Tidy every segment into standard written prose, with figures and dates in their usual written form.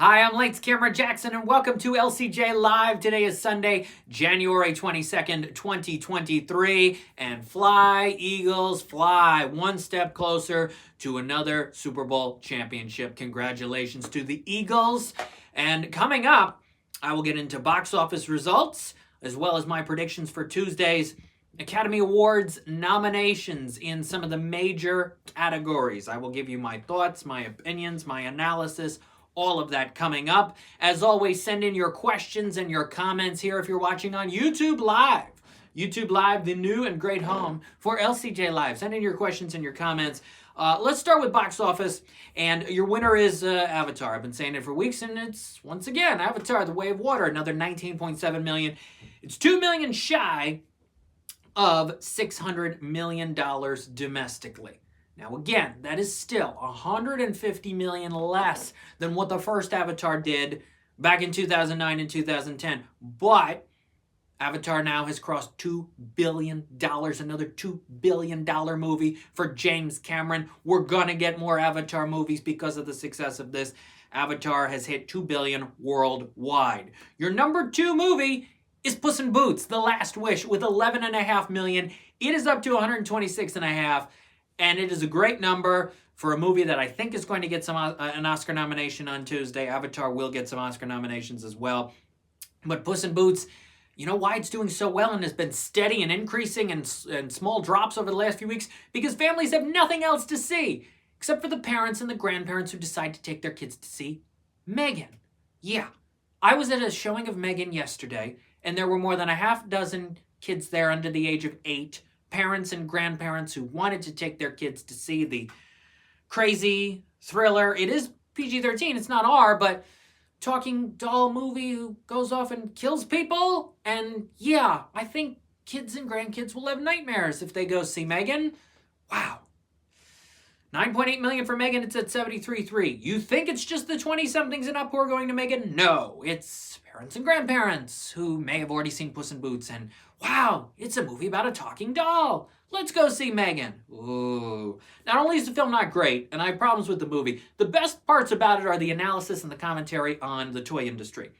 Hi, I'm Lights Camera Jackson, and welcome to LCJ Live. Today is Sunday, January 22nd, 2023. And fly, Eagles, fly. One step closer to another Super Bowl championship. Congratulations to the Eagles. And coming up, I will get into box office results, as well as my predictions for Tuesday's Academy Awards nominations in some of the major categories. I will give you my thoughts, my opinions, my analysis, all of that coming up. As always, send in your questions and your comments here if you're watching on YouTube Live. YouTube Live, the new and great home for LCJ Live. Send in your questions and your comments. Let's start with box office, and your winner is Avatar. I've been saying it for weeks, and it's, once again, Avatar, The Way of Water, another $19.7 million. It's $2 million shy of $600 million domestically. Now, again, that is still $150 million less than what the first Avatar did back in 2009 and 2010. But Avatar now has crossed $2 billion, another $2 billion movie for James Cameron. We're going to get more Avatar movies because of the success of this. Avatar has hit $2 billion worldwide. Your number two movie is Puss in Boots: The Last Wish with $11.5 million. It is up to $126.5 million. And it is a great number for a movie that I think is going to get an Oscar nomination on Tuesday. Avatar will get some Oscar nominations as well. But Puss in Boots, you know why it's doing so well and has been steady and increasing and small drops over the last few weeks? Because families have nothing else to see, except for the parents and the grandparents who decide to take their kids to see Megan. Yeah, I was at a showing of Megan yesterday, and there were more than a half dozen kids there under the age of 8, parents and grandparents who wanted to take their kids to see the crazy thriller. It is PG-13, it's not R, but talking doll movie who goes off and kills people. And yeah, I think kids and grandkids will have nightmares if they go see Megan. Wow. $9.8 million for Megan, it's at 73.3. You think it's just the 20-somethings and up who are going to Megan? No, it's parents and grandparents who may have already seen Puss in Boots and, wow, it's a movie about a talking doll. Let's go see Megan. Ooh. Not only is the film not great, and I have problems with the movie, the best parts about it are the analysis and the commentary on the toy industry.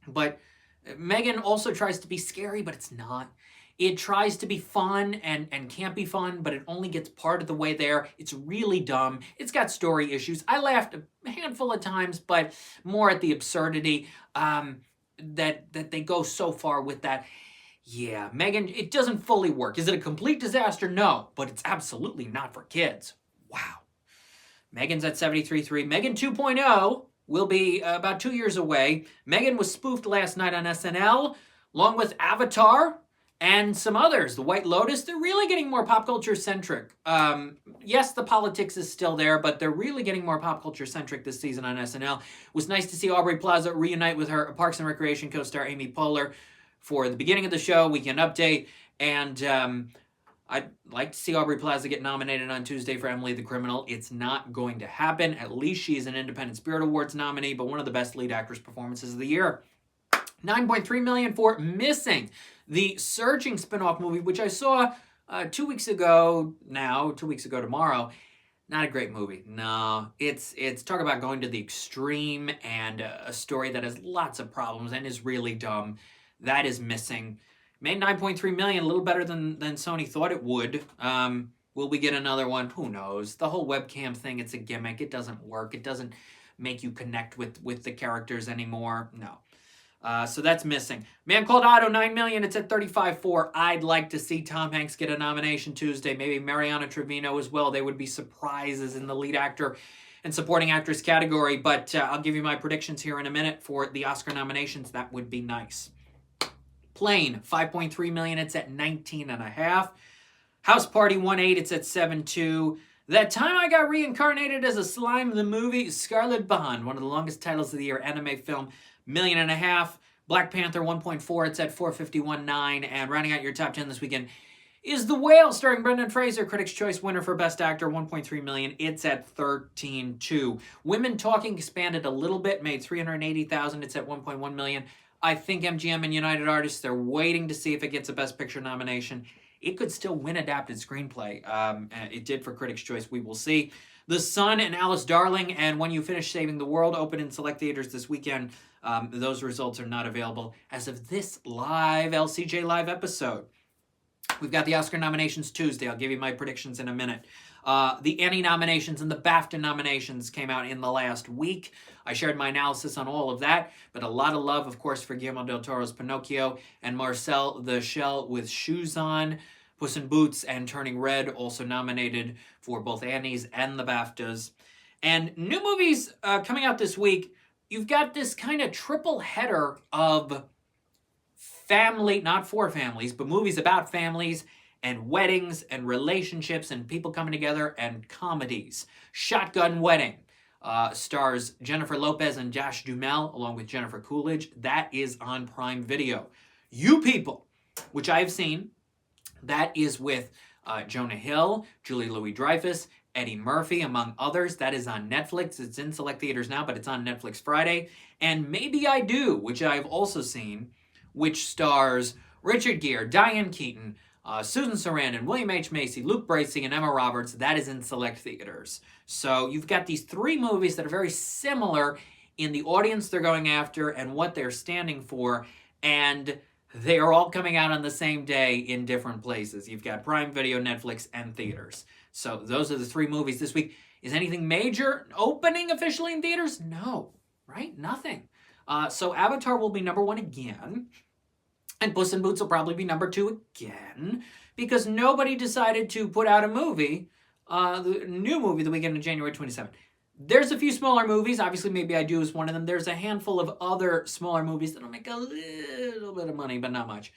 But Megan also tries to be scary, but it's not. It tries to be fun and can't be fun, but it only gets part of the way there. It's really dumb. It's got story issues. I laughed a handful of times, but more at the absurdity that they go so far with that. Yeah, Megan, it doesn't fully work. Is it a complete disaster? No, but it's absolutely not for kids. Wow. Megan's at 73.3. Megan 2.0 will be about 2 years away. Megan was spoofed last night on SNL, along with Avatar and some others. The White Lotus, they're really getting more pop culture centric. Yes, the politics is still there, but they're really getting more pop culture centric this season on SNL. It was nice to see Aubrey Plaza reunite with her Parks and Recreation co-star Amy Poehler for the beginning of the show, Weekend Update. And I'd like to see Aubrey Plaza get nominated on Tuesday for Emily the Criminal. It's not going to happen. At least she's an Independent Spirit Awards nominee, but one of the best lead actress performances of the year. $9.3 million for Missing, the Searching spinoff movie, which I saw 2 weeks ago now, 2 weeks ago tomorrow. Not a great movie. No, it's talk about going to the extreme and a story that has lots of problems and is really dumb. That is Missing. Made $9.3 million, a little better than Sony thought it would. Will we get another one? Who knows? The whole webcam thing, it's a gimmick. It doesn't work. It doesn't make you connect with the characters anymore. No. So that's Missing. Man Called Otto, $9 million. It's at 35.4. I'd like to see Tom Hanks get a nomination Tuesday. Maybe Mariana Trevino as well. They would be surprises in the lead actor and supporting actress category. But I'll give you my predictions here in a minute for the Oscar nominations. That would be nice. Plane, $5.3 million. It's at 19.5. House Party, 1.8. It's at 7.2. That Time I Got Reincarnated as a Slime, the movie. Scarlet Bond, one of the longest titles of the year, anime film, $1.5 million. Black Panther, 1.4. It's at 451.9. And rounding out your top 10 this weekend is The Whale, starring Brendan Fraser, Critics' Choice winner for Best Actor, $1.3 million. It's at 13.2. Women Talking expanded a little bit, made $380,000. It's at 1.1 million. I think MGM and United Artists, they're waiting to see if it gets a Best Picture nomination. It could still win Adapted Screenplay. It did for Critics' Choice. We will see. The Sun and Alice Darling and When You Finish Saving the World open in select theaters this weekend. Those results are not available as of this live LCJ Live episode. We've got the Oscar nominations Tuesday. I'll give you my predictions in a minute. The Annie nominations and the BAFTA nominations came out in the last week. I shared my analysis on all of that, but a lot of love, of course, for Guillermo del Toro's Pinocchio and Marcel the Shell with Shoes On. Puss in Boots and Turning Red also nominated for both Annies and the BAFTAs. And new movies coming out this week. You've got this kind of triple header of family, not for families, but movies about families and weddings and relationships and people coming together and comedies. Shotgun Wedding stars Jennifer Lopez and Josh Duhamel along with Jennifer Coolidge. That is on Prime Video. You People, which I have seen, that is with Jonah Hill, Julie Louis-Dreyfus, Eddie Murphy, among others. That is on Netflix. It's in select theaters now, but it's on Netflix Friday. And Maybe I Do, which I've also seen, which stars Richard Gere, Diane Keaton, Susan Sarandon, William H. Macy, Luke Bracey, and Emma Roberts. That is in select theaters. So you've got these three movies that are very similar in the audience they're going after and what they're standing for, and they are all coming out on the same day in different places. You've got Prime Video, Netflix, and theaters. So those are the three movies this week. Is anything major opening officially in theaters? No, right? Nothing. So Avatar will be number one again. And Puss in Boots will probably be number two again. Because nobody decided to put out a movie, the new movie, the weekend of January 27th. There's a few smaller movies. Obviously, Maybe I Do is one of them. There's a handful of other smaller movies that'll make a little bit of money, but not much.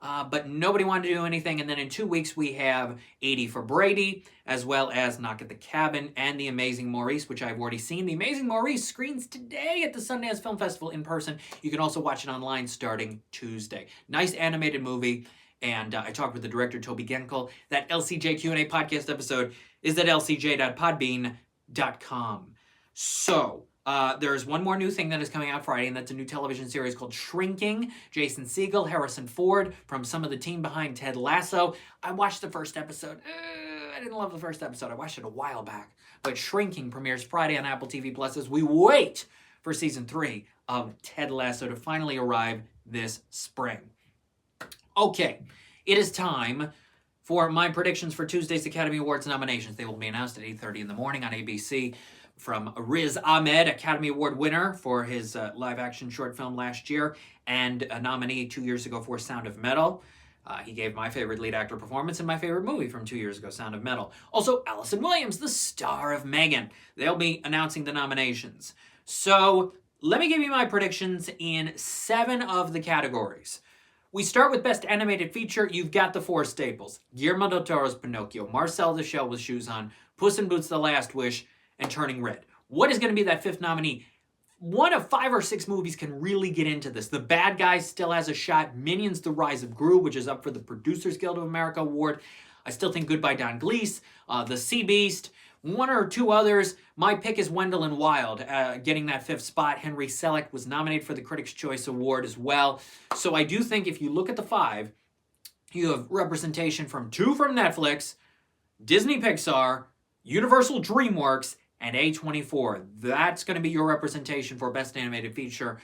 But nobody wanted to do anything. And then in 2 weeks, we have 80 for Brady, as well as Knock at the Cabin and The Amazing Maurice, which I've already seen. The Amazing Maurice screens today at the Sundance Film Festival in person. You can also watch it online starting Tuesday. Nice animated movie. And I talked with the director, Toby Genkel. That LCJ Q&A podcast episode is at lcj.podbean.com. So, there's one more new thing that is coming out Friday, and that's a new television series called Shrinking. Jason Segel, Harrison Ford, from some of the team behind Ted Lasso. I watched the first episode. I didn't love the first episode. I watched it a while back. But Shrinking premieres Friday on Apple TV Plus as we wait for season 3 of Ted Lasso to finally arrive this spring. Okay, it is time for my predictions for Tuesday's Academy Awards nominations. They will be announced at 8:30 in the morning on ABC. From Riz Ahmed, Academy Award winner for his live-action short film last year, and a nominee 2 years ago for Sound of Metal. He gave my favorite lead actor performance in my favorite movie from 2 years ago, Sound of Metal. Also, Allison Williams, the star of Megan. They'll be announcing the nominations. So, let me give you my predictions in 7 of the categories. We start with Best Animated Feature. You've got the 4 staples. Guillermo del Toro's Pinocchio, Marcel the Shell with Shoes On, Puss in Boots The Last Wish, and Turning Red. What is going to be that 5th nominee? One of 5 or 6 movies can really get into this. The Bad Guys still has a shot. Minions: The Rise of Gru, which is up for the Producers Guild of America Award. I still think Goodbye Don Gleese, The Sea Beast, 1 or 2 others. My pick is Wendell and Wild, getting that 5th spot. Henry Selick was nominated for the Critics' Choice Award as well. So I do think if you look at the 5, you have representation from 2 from Netflix, Disney Pixar, Universal DreamWorks, and A24. That's going to be your representation for Best Animated Feature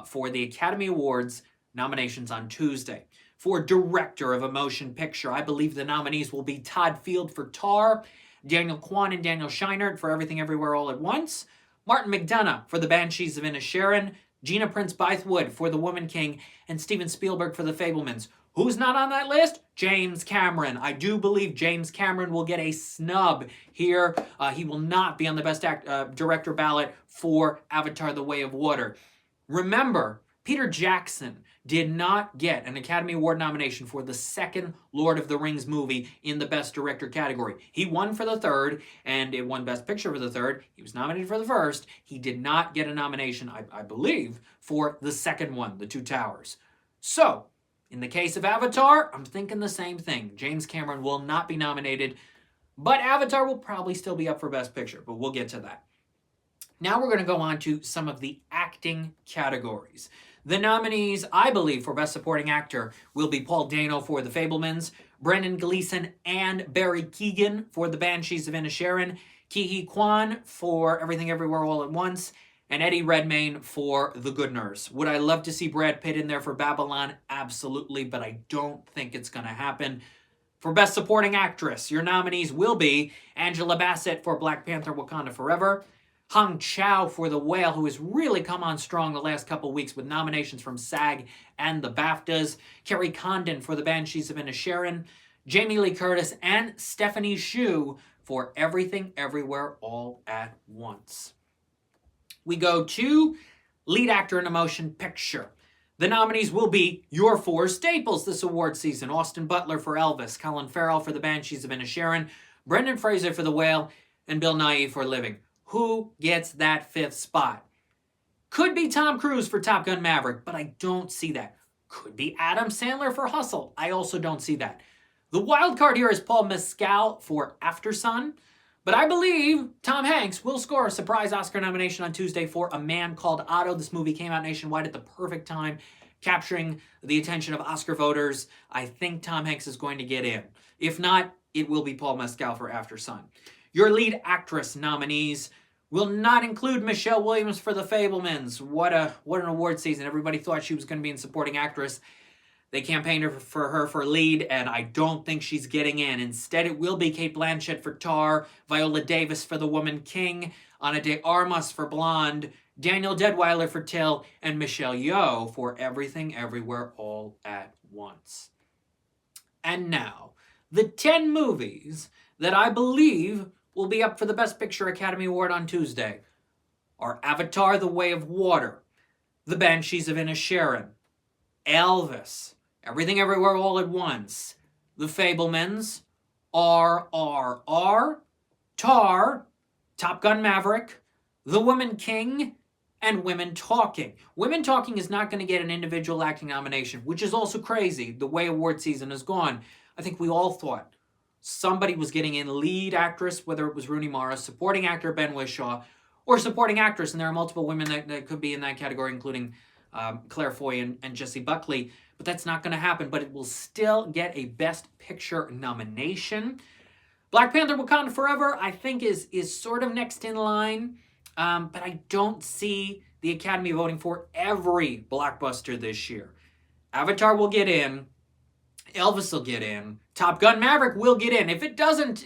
for the Academy Awards nominations on Tuesday. For Director of a Motion Picture, I believe the nominees will be Todd Field for Tar, Daniel Kwan and Daniel Scheinert for Everything Everywhere All at Once, Martin McDonagh for The Banshees of Inisherin, Gina Prince Bythewood for The Woman King, and Steven Spielberg for The Fabelmans. Who's not on that list? James Cameron. I do believe James Cameron will get a snub here. He will not be on the Best Director ballot for Avatar: The Way of Water. Remember, Peter Jackson did not get an Academy Award nomination for the 2nd Lord of the Rings movie in the Best Director category. He won for the 3rd, and it won Best Picture for the 3rd. He was nominated for the 1st. He did not get a nomination, I believe, for the 2nd one, The Two Towers. So, in the case of Avatar, I'm thinking the same thing. James Cameron will not be nominated, but Avatar will probably still be up for Best Picture, but we'll get to that. Now we're going to go on to some of the acting categories. The nominees, I believe, for Best Supporting Actor will be Paul Dano for The Fabelmans, Brendan Gleeson and Barry Keoghan for The Banshees of Inisherin, Ke Huy Quan for Everything Everywhere All at Once, and Eddie Redmayne for The Good Nurse. Would I love to see Brad Pitt in there for Babylon? Absolutely, but I don't think it's going to happen. For Best Supporting Actress, your nominees will be Angela Bassett for Black Panther Wakanda Forever, Hong Chow for The Whale, who has really come on strong the last couple weeks with nominations from SAG and the BAFTAs, Kerry Condon for The Banshees of Inisherin, Jamie Lee Curtis, and Stephanie Hsu for Everything Everywhere All at Once. We go to Lead Actor in a Motion Picture. The nominees will be your four staples this award season: Austin Butler for Elvis, Colin Farrell for The Banshees of Inisherin, Brendan Fraser for The Whale, and Bill Nighy for Living. Who gets that fifth spot? Could be Tom Cruise for Top Gun Maverick, but I don't see that. Could be Adam Sandler for Hustle. I also don't see that. The wild card here is Paul Mescal for Aftersun, but I believe Tom Hanks will score a surprise Oscar nomination on Tuesday for A Man Called Otto. This movie came out nationwide at the perfect time, capturing the attention of Oscar voters. I think Tom Hanks is going to get in. If not, it will be Paul Mescal for Aftersun. Your lead actress nominees will not include Michelle Williams for The Fabelmans. What an award season. Everybody thought she was going to be in supporting actress. They campaigned for her for lead, and I don't think she's getting in. Instead, it will be Cate Blanchett for Tar, Viola Davis for The Woman King, Ana de Armas for Blonde, Daniel Deadwyler for Till, and Michelle Yeoh for Everything Everywhere All at Once. And now, the 10 movies that I believe will be up for the Best Picture Academy Award on Tuesday are Avatar: The Way of Water, The Banshees of Inisherin, Elvis, Everything Everywhere All at Once, The Fabelmans, RRR, Tar, Top Gun Maverick, The Woman King, and Women Talking. Women Talking is not going to get an individual acting nomination, which is also crazy, the way award season has gone. I think we all thought somebody was getting in lead actress, whether it was Rooney Mara, supporting actor Ben Whishaw, or supporting actress, and there are multiple women that could be in that category, including Claire Foy and Jessie Buckley, but that's not going to happen, but it will still get a Best Picture nomination. Black Panther Wakanda Forever, I think, is sort of next in line, but I don't see the Academy voting for every blockbuster this year. Avatar will get in, Elvis will get in, Top Gun Maverick will get in. If it doesn't,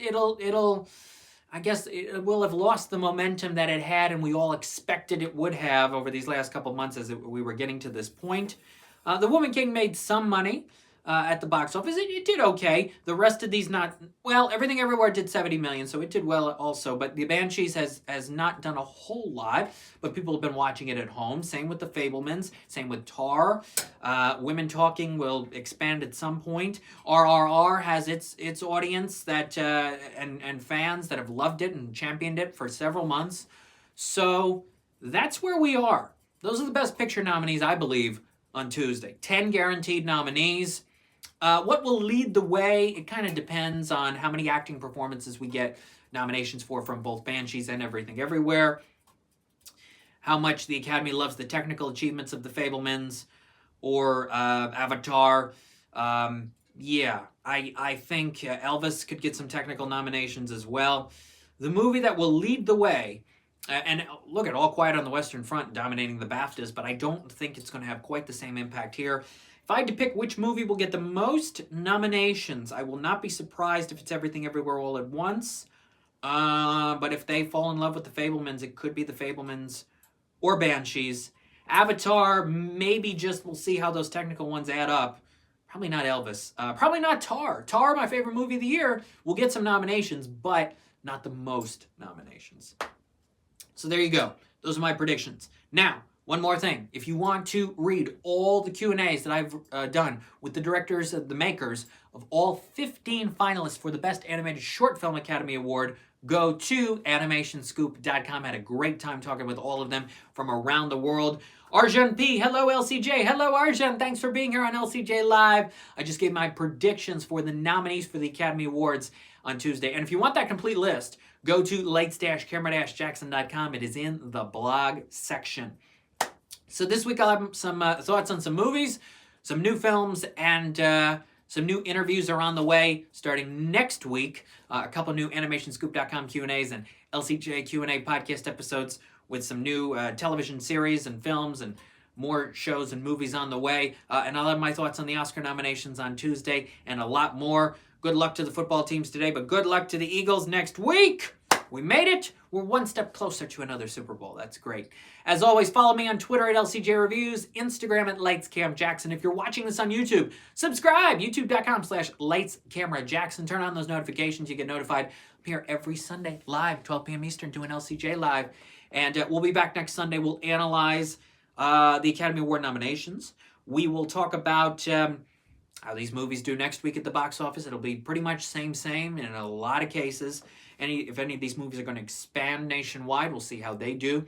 I guess it will have lost the momentum that it had and we all expected it would have over these last couple months as we were getting to this point. The Woman King made some money at the box office. It did okay. The rest of these not, well, Everything Everywhere did 70 million, so it did well also, but The Banshees has not done a whole lot, but people have been watching it at home. Same with The Fabelmans, same with Tar. Women Talking will expand at some point. RRR has its audience that and fans that have loved it and championed it for several months. So that's where we are. Those are the Best Picture nominees, I believe, on Tuesday. 10 guaranteed nominees. What will lead the way? It kind of depends on how many acting performances we get nominations for from both Banshees and Everything Everywhere. How much the Academy loves the technical achievements of The Fabelmans or Avatar. Yeah, I think Elvis could get some technical nominations as well. The movie that will lead the way, and look at All Quiet on the Western Front dominating the BAFTAs, but I don't think it's going to have quite the same impact here. If I had to pick which movie will get the most nominations, I will not be surprised if it's Everything Everywhere All at Once. But if they fall in love with The Fabelmans, it could be The Fabelmans or Banshees. Avatar, maybe just we'll see how those technical ones add up. Probably not Elvis. Probably not Tar. Tar, my favorite movie of the year, will get some nominations, but not the most nominations. So there you go. Those are my predictions. Now, one more thing. If you want to read all the Q&As that I've done with the directors, the makers of all 15 finalists for the Best Animated Short Film Academy Award, go to animationscoop.com. I had a great time talking with all of them from around the world. Arjun P. Hello, LCJ. Hello, Arjun. Thanks for being here on LCJ Live. I just gave my predictions for the nominees for the Academy Awards on Tuesday. And if you want that complete list, go to lights-camera-jackson.com. It is in the blog section. So this week I'll have some thoughts on some movies, some new films, and some new interviews are on the way starting next week. A couple new animationscoop.com Q&As and LCJ Q&A podcast episodes with some new television series and films and more shows and movies on the way. And I'll have my thoughts on the Oscar nominations on Tuesday and a lot more. Good luck to the football teams today, but good luck to the Eagles next week. We made it. We're one step closer to another Super Bowl. That's great. As always, follow me on Twitter at LCJ Reviews, Instagram at LightsCamJackson. If you're watching this on YouTube, subscribe, youtube.com/LightsCameraJackson. Turn on those notifications. You get notified. I'm here every Sunday live, 12 p.m. Eastern, doing LCJ Live. And we'll be back next Sunday. We'll analyze the Academy Award nominations. We will talk about how these movies do next week at the box office. It'll be pretty much same in a lot of cases. If any of these movies are going to expand nationwide, we'll see how they do.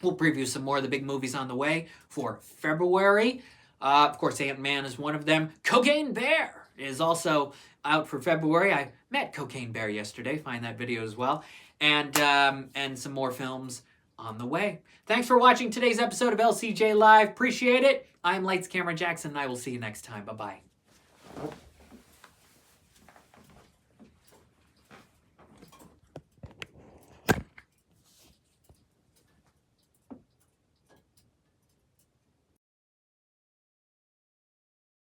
We'll preview some more of the big movies on the way for February. Of course, Ant-Man is one of them. Cocaine Bear is also out for February. I met Cocaine Bear yesterday. Find that video as well. And some more films on the way. Thanks for watching today's episode of LCJ Live. Appreciate it. I'm Lights Camera Jackson, and I will see you next time. Bye-bye.